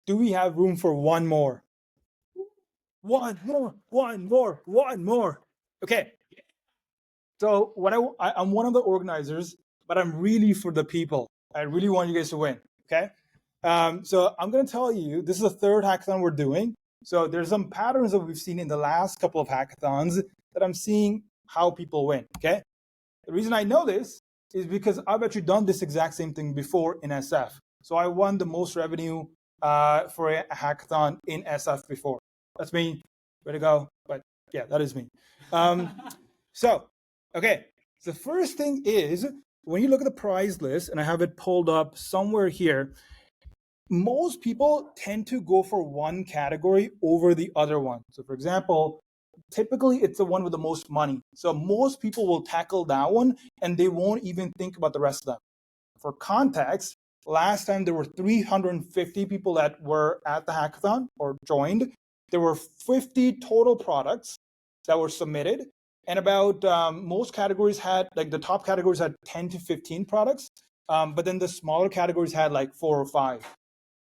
Do we have room for one more? One more, one more, one more. Okay. So I'm one of the organizers, but I'm really for the people. I really want you guys to win. Okay. So I'm going to tell you, this is the third hackathon we're doing. So there's some patterns that we've seen in the last couple of hackathons that I'm seeing how people win. Okay. The reason I know this is because I've actually done this exact same thing before in SF. So I won the most revenue for a hackathon in SF before. That's me. Way to go. But yeah, that is me. So, okay. The first thing is when you look at the prize list, and I have it pulled up somewhere here, most people tend to go for one category over the other one. So, for example, typically it's the one with the most money. So most people will tackle that one and they won't even think about the rest of them. For context, last time there were 350 people that were at the hackathon or joined. There were 50 total products that were submitted, and about most categories had, like the top categories had 10 to 15 products, but then the smaller categories had like 4 or 5,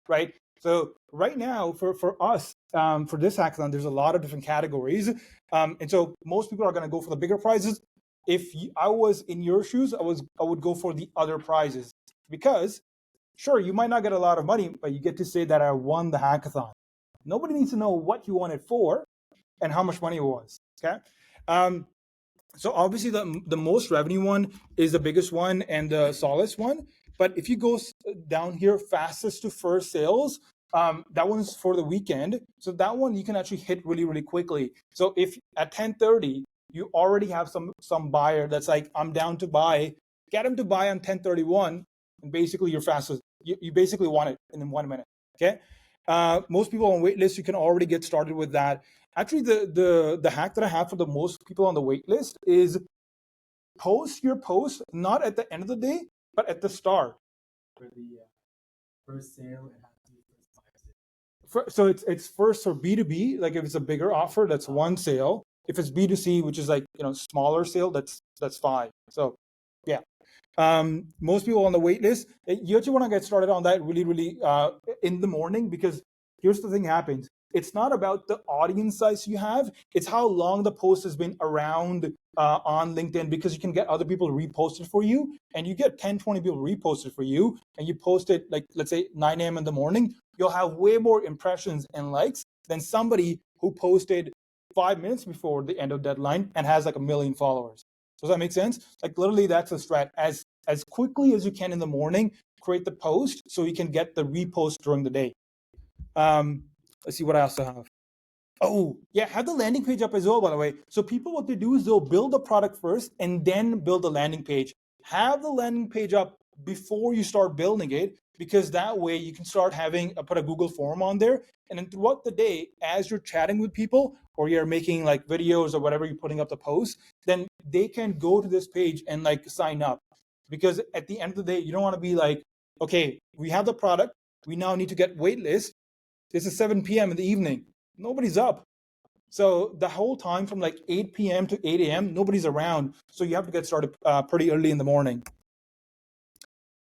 right? So right now for us, for this hackathon, there's a lot of different categories. And so most people are going to go for the bigger prizes. If I was in your shoes, I would go for the other prizes, because sure, you might not get a lot of money, but you get to say that I won the hackathon. Nobody needs to know what you won it for and how much money it was. Okay. So obviously the most revenue one is the biggest one and the smallest one. But if you go down here, fastest to first sales, that one's for the weekend. So that one you can actually hit really, really quickly. So if at 10:30 you already have some buyer that's like, I'm down to buy, get him to buy on 10:31, and basically you're fastest. You basically want it in 1 minute. Okay. Most people on wait list, you can already get started with that. Actually, the hack that I have for the most people on the wait list is post your post not at the end of the day, but at the start. For the first sale, it has to be first 5 sales. So it's first for B2B, like if it's a bigger offer, that's one sale. If it's B2C, which is like, smaller sale, that's 5. So yeah. Most people on the wait list, you actually want to get started on that really, really in the morning, because here's the thing happens. It's not about the audience size you have. It's how long the post has been around on LinkedIn, because you can get other people to repost it for you, and you get 10, 20 people repost it for you, and you post it like, let's say 9 a.m. in the morning, you'll have way more impressions and likes than somebody who posted 5 minutes before the end of deadline and has like 1 million followers. Does that make sense? Like literally that's a strat. As quickly as you can in the morning, create the post so you can get the repost during the day. Let's see what I also have. Oh, yeah, have the landing page up as well, by the way. So people, what they do is they'll build the product first and then build the landing page. Have the landing page up before you start building it, because that way you can start having put a Google form on there. And then throughout the day, as you're chatting with people or you're making like videos or whatever, you're putting up the posts, then they can go to this page and like sign up. Because at the end of the day, you don't want to be like, okay, we have the product, we now need to get waitlist. This is 7 p.m. in the evening. Nobody's up. So the whole time from like 8 p.m. to 8 a.m., nobody's around. So you have to get started pretty early in the morning.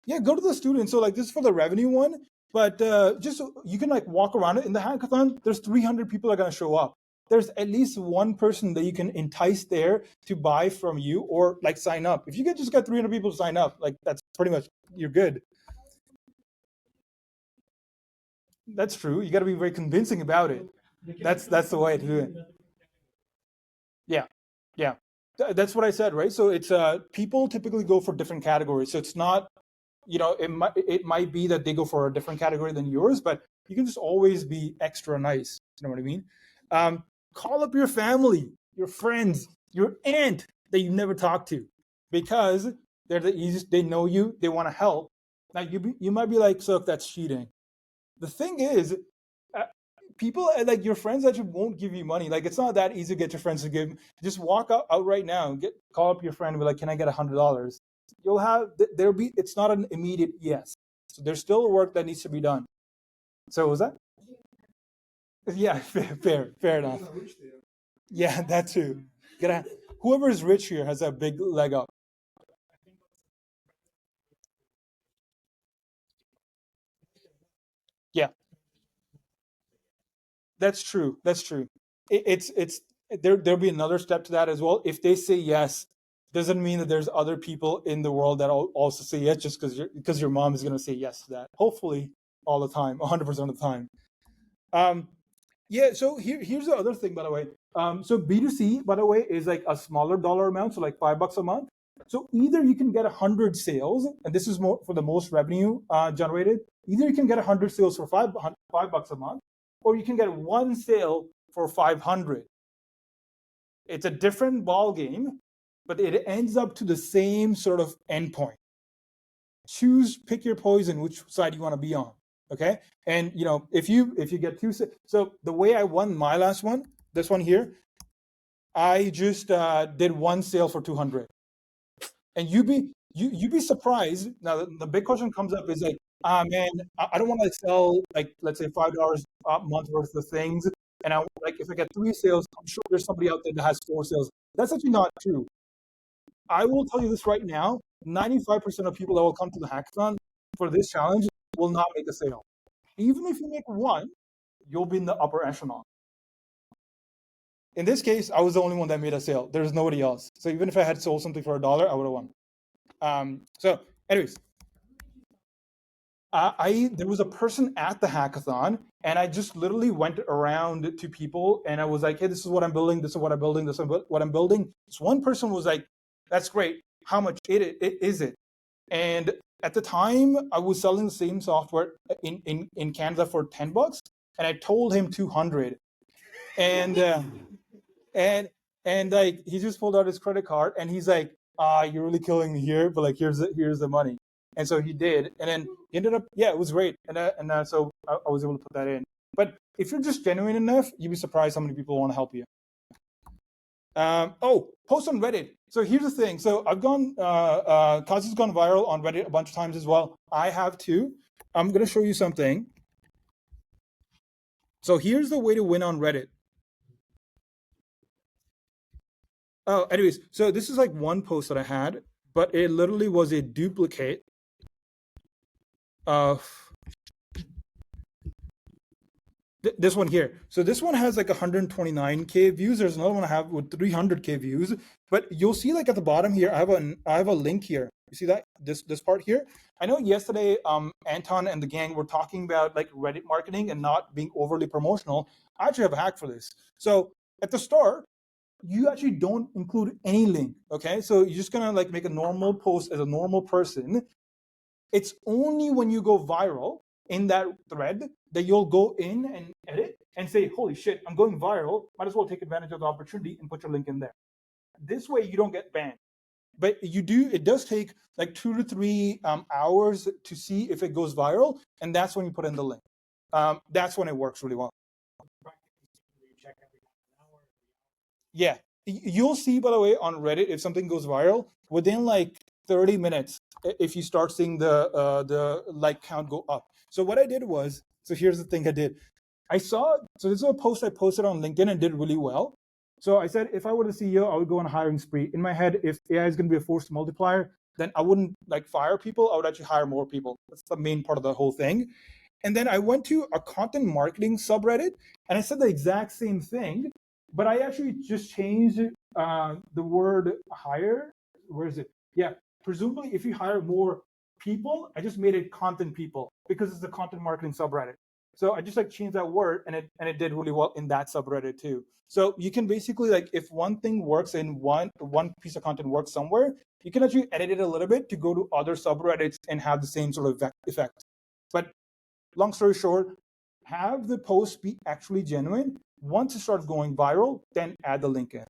Yeah, go to the students. So like this is for the revenue one, but just so you can like walk around it in the hackathon. There's 300 people that are going to show up. There's at least one person that you can entice there to buy from you or like sign up. If you just got 300 people to sign up, like that's pretty much, you're good. That's true. You got to be very convincing about it. That's the way to do it. Yeah, yeah. That's what I said, right? So it's people typically go for different categories. So it's not, it might be that they go for a different category than yours, but you can just always be extra nice. You know what I mean? Call up your family, your friends, your aunt that you never talked to, because they're the easiest. They know you. They want to help. Now you might be like, so if that's cheating. The thing is, uh, people like your friends actually won't give you money. Like it's not that easy to get your friends to give. Just walk out right now, call up your friend and be like, "Can I get $100?" You'll have there'll be. It's not an immediate yes. So there's still work that needs to be done. So was that? Yeah, fair enough. Yeah, that too. Gotta, whoever is rich here has a big leg up. Yeah. That's true. That's true. It's there'll be another step to that as well. If they say yes, doesn't mean that there's other people in the world that also say yes just because your mom is going to say yes to that. Hopefully, all the time, 100% of the time. Um, yeah. So here's the other thing, by the way. So B2C, by the way, is like a smaller dollar amount, so like $5 a month. So either you can get 100 sales, and this is more for the most revenue generated. Either you can get 100 sales for $5 a month, or you can get one sale for 500. It's a different ball game, but it ends up to the same sort of endpoint. Pick your poison, which side you want to be on. Okay, and if you get two, so the way I won my last one, this one here, I just did one sale for 200, and you'd be surprised. Now the big question comes up is like, man, I don't want to sell like let's say $5 a month worth of things, and I like if I get 3 sales, I'm sure there's somebody out there that has 4 sales. That's actually not true. I will tell you this right now: 95% of people that will come to the hackathon for this challenge will not make a sale. Even if you make one, you'll be in the upper echelon. In this case, I was the only one that made a sale. There's nobody else. So even if I had sold something for $1, I would have won. So, anyways, there was a person at the hackathon, and I just literally went around to people, and I was like, "Hey, this is what I'm building. This is what I'm building. This is what I'm building." So one person was like, "That's great. How much is it?" And at the time, I was selling the same software in Canada for $10, and I told him 200, and and like he just pulled out his credit card, and he's like, "You're really killing me here, but like here's the money." And so he did, and then he ended up, yeah, it was great, and so I was able to put that in. But if you're just genuine enough, you'd be surprised how many people want to help you. Post on Reddit. So here's the thing. So I've gone, Kazi's gone viral on Reddit a bunch of times as well. I have too. I'm going to show you something. So here's the way to win on Reddit. Oh, anyways, so this is like one post that I had, but it literally was a duplicate of this one here. So this one has like 129K views. There's another one I have with 300K views. But you'll see like at the bottom here, I have a link here. You see that this part here? I know yesterday, Anton and the gang were talking about like Reddit marketing and not being overly promotional. I actually have a hack for this. So at the start, you actually don't include any link. Okay, so you're just gonna like make a normal post as a normal person. It's only when you go viral in that thread that you'll go in and edit and say, holy shit, I'm going viral. Might as well take advantage of the opportunity and put your link in there. This way you don't get banned. But it does take like 2 to 3 hours to see if it goes viral. And that's when you put in the link. That's when it works really well. Yeah. You'll see, by the way, on Reddit, if something goes viral, within like 30 minutes, if you start seeing the like count go up. So what I did was, so here's the thing I did. So this is a post I posted on LinkedIn and did really well. So I said, if I were the CEO, I would go on a hiring spree. In my head, if AI is going to be a force multiplier, then I wouldn't like fire people. I would actually hire more people. That's the main part of the whole thing. And then I went to a content marketing subreddit and I said the exact same thing, but I actually just changed the word hire. Where is it? Yeah, presumably if you hire more people, I just made it content people because it's a content marketing subreddit. So I just like changed that word and it did really well in that subreddit too. So you can basically like if one thing works in one piece of content works somewhere, you can actually edit it a little bit to go to other subreddits and have the same sort of effect. But long story short, have the post be actually genuine. Once it starts going viral, then add the link in.